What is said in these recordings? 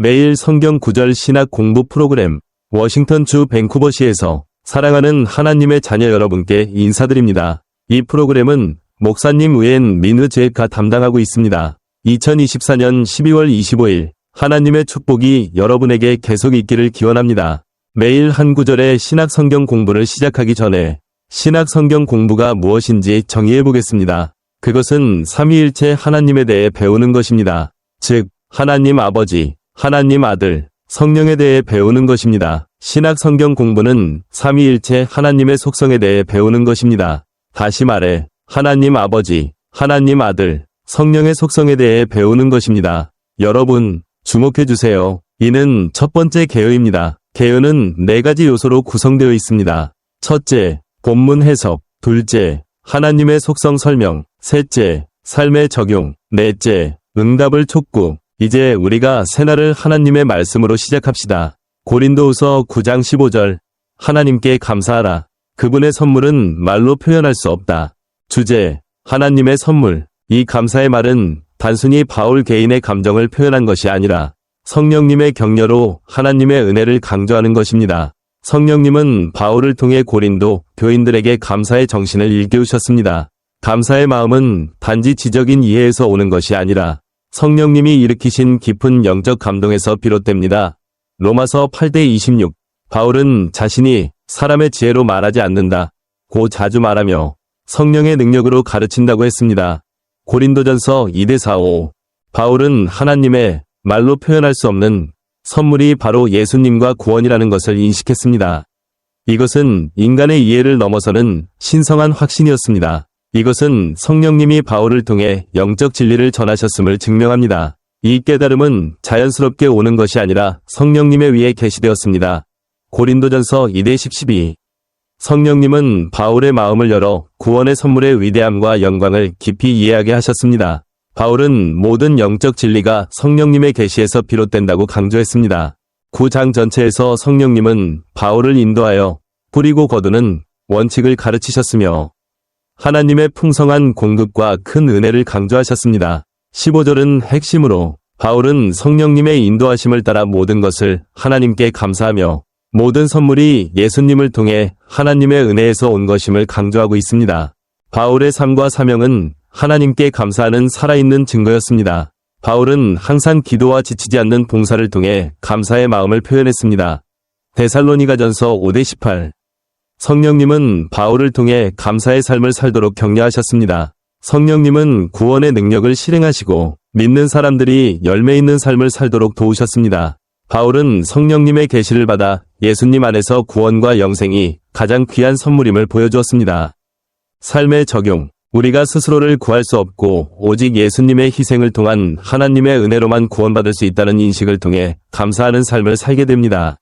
매일 성경 구절 신학 공부 프로그램 워싱턴 주 밴쿠버시에서 사랑하는 하나님의 자녀 여러분께 인사드립니다. 이 프로그램은 목사님 외엔 민우 제가 담당하고 있습니다. 2024년 12월 25일 하나님의 축복이 여러분에게 계속 있기를 기원합니다. 매일 한 구절의 신학 성경 공부를 시작하기 전에 신학 성경 공부가 무엇인지 정의해 보겠습니다. 그것은 삼위일체 하나님에 대해 배우는 것입니다. 즉, 하나님 아버지, 하나님 아들, 성령에 대해 배우는 것입니다. 신학 성경 공부는 삼위일체 하나님의 속성에 대해 배우는 것입니다. 다시 말해, 하나님 아버지, 하나님 아들, 성령의 속성에 대해 배우는 것입니다. 여러분, 주목해 주세요. 이는 첫 번째 개요입니다. 개요는 4가지 요소로 구성되어 있습니다. 첫째, 본문 해석. 둘째, 하나님의 속성 설명. 셋째, 삶의 적용. 넷째, 응답을 촉구. 이제 우리가 새날을 하나님의 말씀으로 시작합시다. 고린도후서 9장 15절. 하나님께 감사하라. 그분의 선물은 말로 표현할 수 없다. 주제, 하나님의 선물. 이 감사의 말은 단순히 바울 개인의 감정을 표현한 것이 아니라 성령님의 격려로 하나님의 은혜를 강조하는 것입니다. 성령님은 바울을 통해 고린도 교인들에게 감사의 정신을 일깨우셨습니다. 감사의 마음은 단지 지적인 이해에서 오는 것이 아니라 성령님이 일으키신 깊은 영적 감동에서 비롯됩니다. 로마서 8대 26. 바울은 자신이 사람의 지혜로 말하지 않는다 고 자주 말하며 성령의 능력으로 가르친다고 했습니다. 고린도전서 2대 45. 바울은 하나님의 말로 표현할 수 없는 선물이 바로 예수님과 구원이라는 것을 인식했습니다. 이것은 인간의 이해를 넘어서는 신성한 확신이었습니다. 이것은 성령님이 바울을 통해 영적 진리를 전하셨음을 증명합니다. 이 깨달음은 자연스럽게 오는 것이 아니라 성령님에 의해 계시되었습니다. 고린도전서 2대 12. 성령님은 바울의 마음을 열어 구원의 선물의 위대함과 영광을 깊이 이해하게 하셨습니다. 바울은 모든 영적 진리가 성령님의 계시에서 비롯된다고 강조했습니다. 9장 전체에서 성령님은 바울을 인도하여 뿌리고 거두는 원칙을 가르치셨으며 하나님의 풍성한 공급과 큰 은혜를 강조하셨습니다. 15절은 핵심으로 바울은 성령님의 인도하심을 따라 모든 것을 하나님께 감사하며 모든 선물이 예수님을 통해 하나님의 은혜에서 온 것임을 강조하고 있습니다. 바울의 삶과 사명은 하나님께 감사하는 살아있는 증거였습니다. 바울은 항상 기도와 지치지 않는 봉사를 통해 감사의 마음을 표현했습니다. 데살로니가전서 5대 18. 성령님은 바울을 통해 감사의 삶을 살도록 격려하셨습니다. 성령님은 구원의 능력을 실행하시고 믿는 사람들이 열매 있는 삶을 살도록 도우셨습니다. 바울은 성령님의 계시를 받아 예수님 안에서 구원과 영생이 가장 귀한 선물임을 보여주었습니다. 삶의 적용. 우리가 스스로를 구할 수 없고 오직 예수님의 희생을 통한 하나님의 은혜로만 구원받을 수 있다는 인식을 통해 감사하는 삶을 살게 됩니다.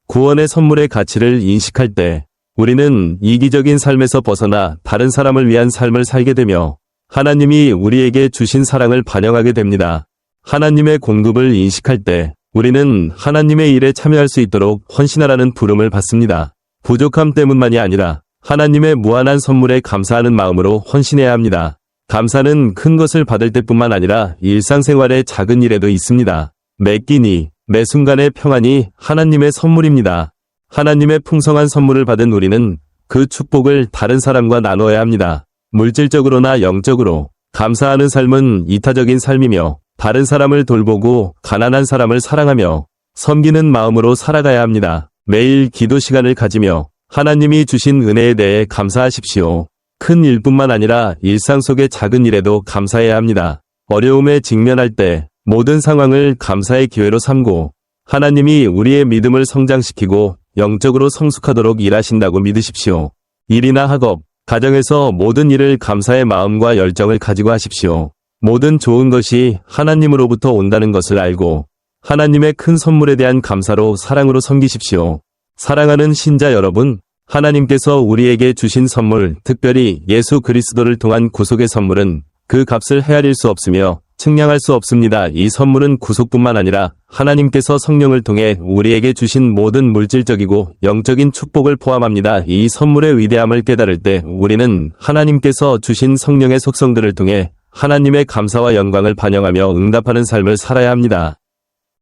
구원의 선물의 가치를 인식할 때 우리는 이기적인 삶에서 벗어나 다른 사람을 위한 삶을 살게 되며 하나님이 우리에게 주신 사랑을 반영하게 됩니다. 하나님의 공급을 인식할 때 우리는 하나님의 일에 참여할 수 있도록 헌신하라는 부름을 받습니다. 부족함 때문만이 아니라 하나님의 무한한 선물에 감사하는 마음으로 헌신해야 합니다. 감사는 큰 것을 받을 때뿐만 아니라 일상생활의 작은 일에도 있습니다. 매 끼니, 매 순간의 평안이 하나님의 선물입니다. 하나님의 풍성한 선물을 받은 우리는 그 축복을 다른 사람과 나눠야 합니다. 물질적으로나 영적으로 감사하는 삶은 이타적인 삶이며 다른 사람을 돌보고 가난한 사람을 사랑하며 섬기는 마음으로 살아가야 합니다. 매일 기도 시간을 가지며 하나님이 주신 은혜에 대해 감사하십시오. 큰 일뿐만 아니라 일상 속의 작은 일에도 감사해야 합니다. 어려움에 직면할 때 모든 상황을 감사의 기회로 삼고 하나님이 우리의 믿음을 성장시키고 영적으로 성숙하도록 일하신다고 믿으십시오. 일이나 학업, 가정에서 모든 일을 감사의 마음과 열정을 가지고 하십시오. 모든 좋은 것이 하나님으로부터 온다는 것을 알고 하나님의 큰 선물에 대한 감사로 사랑으로 섬기십시오. 사랑하는 신자 여러분, 하나님께서 우리에게 주신 선물, 특별히 예수 그리스도를 통한 구속의 선물은 그 값을 헤아릴 수 없으며 측량할 수 없습니다. 이 선물은 구속뿐만 아니라 하나님께서 성령을 통해 우리에게 주신 모든 물질적이고 영적인 축복을 포함합니다. 이 선물의 위대함을 깨달을 때 우리는 하나님께서 주신 성령의 속성들을 통해 하나님의 감사와 영광을 반영하며 응답하는 삶을 살아야 합니다.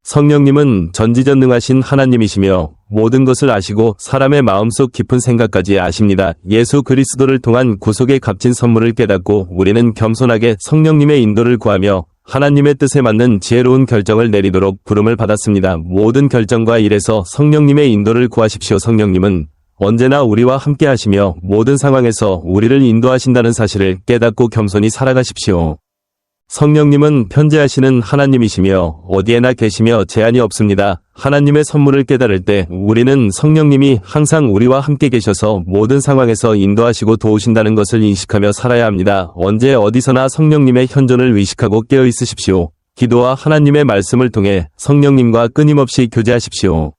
성령님은 전지전능하신 하나님이시며 모든 것을 아시고 사람의 마음속 깊은 생각까지 아십니다. 예수 그리스도를 통한 구속의 값진 선물을 깨닫고 우리는 겸손하게 성령님의 인도를 구하며 하나님의 뜻에 맞는 지혜로운 결정을 내리도록 부름을 받았습니다. 모든 결정과 일에서 성령님의 인도를 구하십시오. 성령님은 언제나 우리와 함께 하시며 모든 상황에서 우리를 인도하신다는 사실을 깨닫고 겸손히 살아가십시오. 성령님은 편재하시는 하나님이시며 어디에나 계시며 제한이 없습니다. 하나님의 선물을 깨달을 때 우리는 성령님이 항상 우리와 함께 계셔서 모든 상황에서 인도하시고 도우신다는 것을 인식하며 살아야 합니다. 언제 어디서나 성령님의 현존을 의식하고 깨어 있으십시오. 기도와 하나님의 말씀을 통해 성령님과 끊임없이 교제하십시오.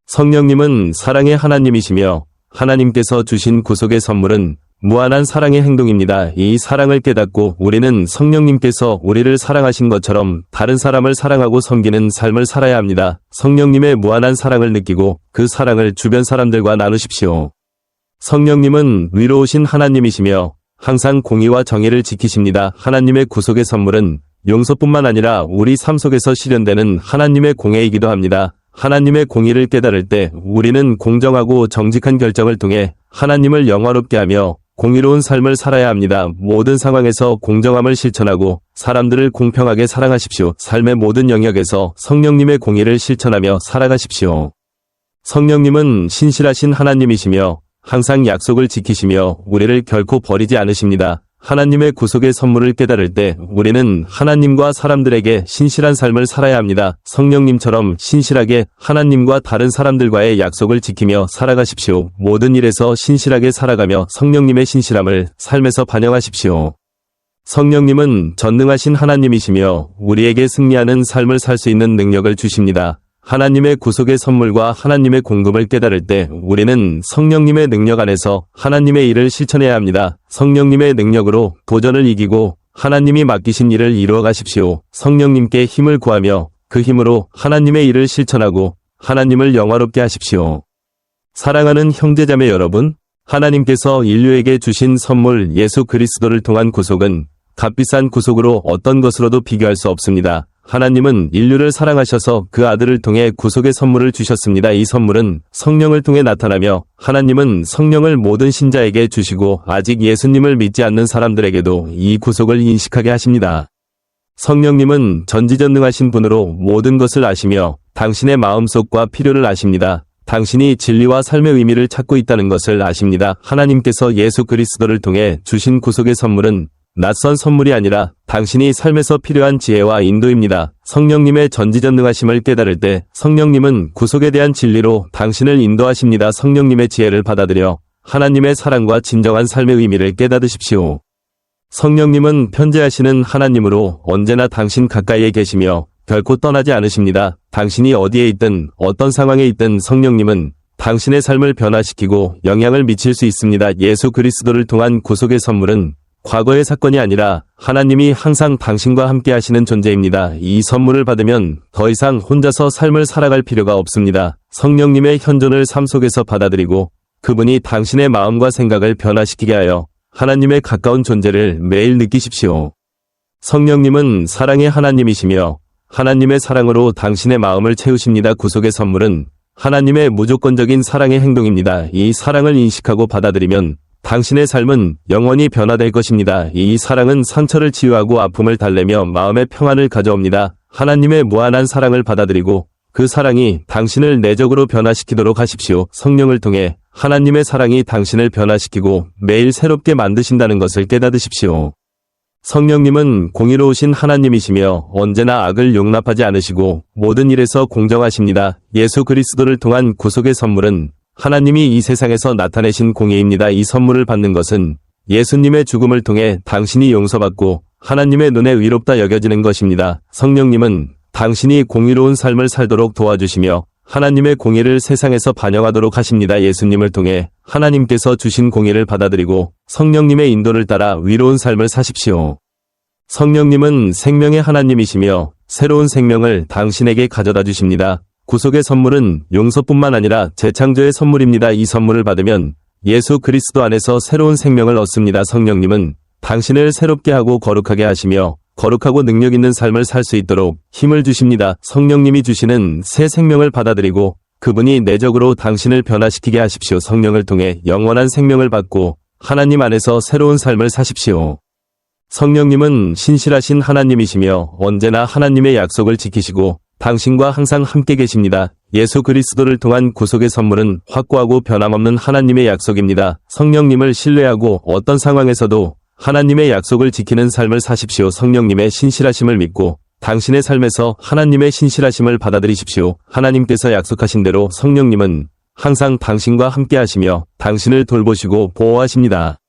성령님은 사랑의 하나님이시며 하나님께서 주신 구속의 선물은 무한한 사랑의 행동입니다. 이 사랑을 깨닫고 우리는 성령님께서 우리를 사랑하신 것처럼 다른 사람을 사랑하고 섬기는 삶을 살아야 합니다. 성령님의 무한한 사랑을 느끼고 그 사랑을 주변 사람들과 나누십시오. 성령님은 위로우신 하나님이시며 항상 공의와 정의를 지키십니다. 하나님의 구속의 선물은 용서뿐만 아니라 우리 삶 속에서 실현되는 하나님의 공의이기도 합니다. 하나님의 공의를 깨달을 때 우리는 공정하고 정직한 결정을 통해 하나님을 영화롭게 하며 공의로운 삶을 살아야 합니다. 모든 상황에서 공정함을 실천하고 사람들을 공평하게 사랑하십시오. 삶의 모든 영역에서 성령님의 공의를 실천하며 살아가십시오. 성령님은 신실하신 하나님이시며 항상 약속을 지키시며 우리를 결코 버리지 않으십니다. 하나님의 구속의 선물을 깨달을 때 우리는 하나님과 사람들에게 신실한 삶을 살아야 합니다. 성령님처럼 신실하게 하나님과 다른 사람들과의 약속을 지키며 살아가십시오. 모든 일에서 신실하게 살아가며 성령님의 신실함을 삶에서 반영하십시오. 성령님은 전능하신 하나님이시며 우리에게 승리하는 삶을 살 수 있는 능력을 주십니다. 하나님의 구속의 선물과 하나님의 공급을 깨달을 때 우리는 성령님의 능력 안에서 하나님의 일을 실천해야 합니다. 성령님의 능력으로 도전을 이기고 하나님이 맡기신 일을 이루어 가십시오. 성령님께 힘을 구하며 그 힘으로 하나님의 일을 실천하고 하나님을 영화롭게 하십시오. 사랑하는 형제자매 여러분, 하나님께서 인류에게 주신 선물 예수 그리스도를 통한 구속은 값비싼 구속으로 어떤 것으로도 비교할 수 없습니다. 하나님은 인류를 사랑하셔서 그 아들을 통해 구속의 선물을 주셨습니다. 이 선물은 성령을 통해 나타나며 하나님은 성령을 모든 신자에게 주시고 아직 예수님을 믿지 않는 사람들에게도 이 구속을 인식하게 하십니다. 성령님은 전지전능하신 분으로 모든 것을 아시며 당신의 마음속과 필요를 아십니다. 당신이 진리와 삶의 의미를 찾고 있다는 것을 아십니다. 하나님께서 예수 그리스도를 통해 주신 구속의 선물은 낯선 선물이 아니라 당신이 삶에서 필요한 지혜와 인도입니다. 성령님의 전지전능하심을 깨달을 때 성령님은 구속에 대한 진리로 당신을 인도하십니다. 성령님의 지혜를 받아들여 하나님의 사랑과 진정한 삶의 의미를 깨닫으십시오. 성령님은 편재하시는 하나님으로 언제나 당신 가까이에 계시며 결코 떠나지 않으십니다. 당신이 어디에 있든 어떤 상황에 있든 성령님은 당신의 삶을 변화시키고 영향을 미칠 수 있습니다. 예수 그리스도를 통한 구속의 선물은 과거의 사건이 아니라 하나님이 항상 당신과 함께 하시는 존재입니다. 이 선물을 받으면 더 이상 혼자서 삶을 살아갈 필요가 없습니다. 성령님의 현존을 삶 속에서 받아들이고 그분이 당신의 마음과 생각을 변화시키게 하여 하나님의 가까운 존재를 매일 느끼십시오. 성령님은 사랑의 하나님이시며 하나님의 사랑으로 당신의 마음을 채우십니다. 구속의 선물은 하나님의 무조건적인 사랑의 행동입니다. 이 사랑을 인식하고 받아들이면 당신의 삶은 영원히 변화될 것입니다. 이 사랑은 상처를 치유하고 아픔을 달래며 마음의 평안을 가져옵니다. 하나님의 무한한 사랑을 받아들이고 그 사랑이 당신을 내적으로 변화시키도록 하십시오. 성령을 통해 하나님의 사랑이 당신을 변화시키고 매일 새롭게 만드신다는 것을 깨닫으십시오. 성령님은 공의로우신 하나님이시며 언제나 악을 용납하지 않으시고 모든 일에서 공정하십니다. 예수 그리스도를 통한 구속의 선물은 하나님이 이 세상에서 나타내신 공의입니다. 이 선물을 받는 것은 예수님의 죽음을 통해 당신이 용서받고 하나님의 눈에 의롭다 여겨지는 것입니다. 성령님은 당신이 공의로운 삶을 살도록 도와주시며 하나님의 공의를 세상에서 반영하도록 하십니다. 예수님을 통해 하나님께서 주신 공의를 받아들이고 성령님의 인도를 따라 위로운 삶을 사십시오. 성령님은 생명의 하나님이시며 새로운 생명을 당신에게 가져다 주십니다. 구속의 선물은 용서뿐만 아니라 재창조의 선물입니다. 이 선물을 받으면 예수 그리스도 안에서 새로운 생명을 얻습니다. 성령님은 당신을 새롭게 하고 거룩하게 하시며 거룩하고 능력 있는 삶을 살 수 있도록 힘을 주십니다. 성령님이 주시는 새 생명을 받아들이고 그분이 내적으로 당신을 변화시키게 하십시오. 성령을 통해 영원한 생명을 받고 하나님 안에서 새로운 삶을 사십시오. 성령님은 신실하신 하나님이시며 언제나 하나님의 약속을 지키시고 당신과 항상 함께 계십니다. 예수 그리스도를 통한 구속의 선물은 확고하고 변함없는 하나님의 약속입니다. 성령님을 신뢰하고 어떤 상황에서도 하나님의 약속을 지키는 삶을 사십시오. 성령님의 신실하심을 믿고 당신의 삶에서 하나님의 신실하심을 받아들이십시오. 하나님께서 약속하신 대로 성령님은 항상 당신과 함께 하시며 당신을 돌보시고 보호하십니다.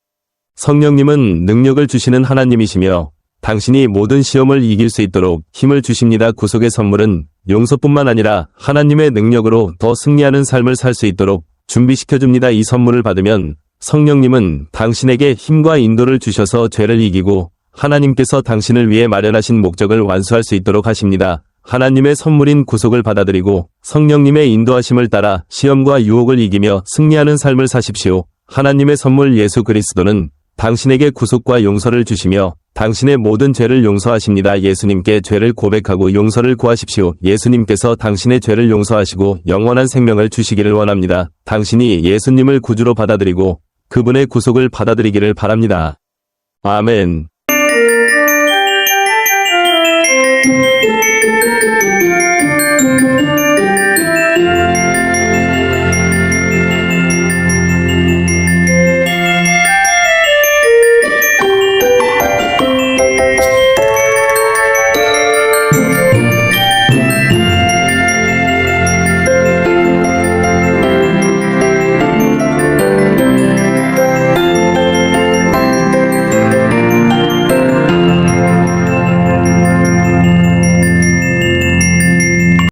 성령님은 능력을 주시는 하나님이시며 당신이 모든 시험을 이길 수 있도록 힘을 주십니다. 구속의 선물은 용서뿐만 아니라 하나님의 능력으로 더 승리하는 삶을 살 수 있도록 준비시켜줍니다. 이 선물을 받으면 성령님은 당신에게 힘과 인도를 주셔서 죄를 이기고 하나님께서 당신을 위해 마련하신 목적을 완수할 수 있도록 하십니다. 하나님의 선물인 구속을 받아들이고 성령님의 인도하심을 따라 시험과 유혹을 이기며 승리하는 삶을 사십시오. 하나님의 선물 예수 그리스도는 당신에게 구속과 용서를 주시며 당신의 모든 죄를 용서하십니다. 예수님께 죄를 고백하고 용서를 구하십시오. 예수님께서 당신의 죄를 용서하시고 영원한 생명을 주시기를 원합니다. 당신이 예수님을 구주로 받아들이고 그분의 구속을 받아들이기를 바랍니다. 아멘.